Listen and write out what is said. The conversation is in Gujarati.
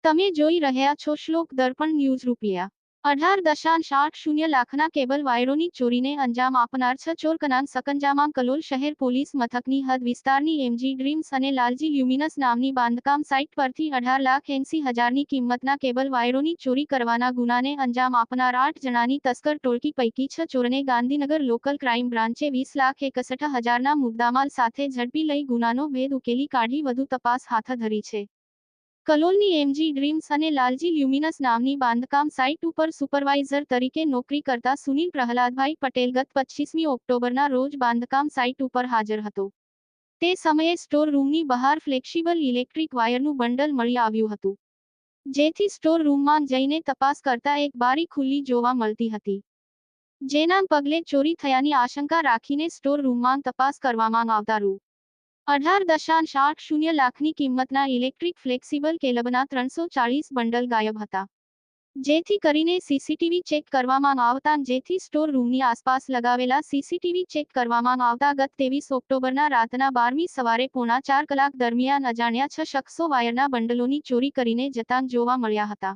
તમે જોઈ રહ્યા છો શ્લોક દર્પણ ન્યૂઝ ₹18.80 લાખના કેબલ વાયરોની ચોરીને અંજામ આપનાર 6 ચોર કનાન સકંજામાં કલોલ શહેર પોલીસ મથકની હદ વિસ્તારની એમજી ડ્રીમ્સ અને લાલજી લ્યુમિનસ નામની બાંધકામ સાઇટ પરથી 18,80,000ની કિંમતના કેબલ વાયરોની ચોરી કરવાના ગુનાને અંજામ આપનાર 8 જણાની તસ્કર ટોળકી પૈકી 6 ચોરને ગાંધીનગર લોકલ ક્રાઇમ બ્રાન્ચે 20,61,000ના મુદ્દામાલ સાથે ઝડપી લઈ ગુનાનો ભેદ ઉકેલી કાઢી વધુ તપાસ હાથ ધરી છે. કલોલની એમજી ડ્રીમ્સ અને લાલજી લ્યુમિનસ નામની બાંધકામ સાઇટ ઉપર સુપરવાઇઝર તરીકે નોકરી કરતા સુનિલ પ્રહલાદભાઈ પટેલ ગત 25મી ઓક્ટોબરના રોજ બાંધકામ સાઇટ ઉપર હાજર હતો. તે સમયે સ્ટોર રૂમની બહાર ફ્લેક્સિબલ ઇલેક્ટ્રિક વાયરનું બંડલ મળી આવ્યું હતું. જેથી સ્ટોર રૂમમાં જઈને તપાસ કરતા એક બારી ખુલ્લી જોવા મળતી હતી. જેના પગલે ચોરી થયાની આશંકા રાખીને સ્ટોર રૂમમાં તપાસ કરવામાં આવતા ₹18.80 લાખની કિંમતના ઇલેક્ટ્રિક ફ્લેક્સિબલ કેબલના 340 બંડલ ગાયબ હતા. જેથી કરીને સીસીટીવી ચેક કરવામાં આવતા જેથી સ્ટોર રૂમની આસપાસ લગાવેલા સીસીટીવી ચેક કરવામાં આવતા ગત 23 ઓક્ટોબરના રાતના 12મી સવારે 3:45 કલાક દરમિયાન અજાણ્યા 6 શખ્સો વાયરના બંડલોની ચોરી કરીને જતા જોવા મળ્યા હતા.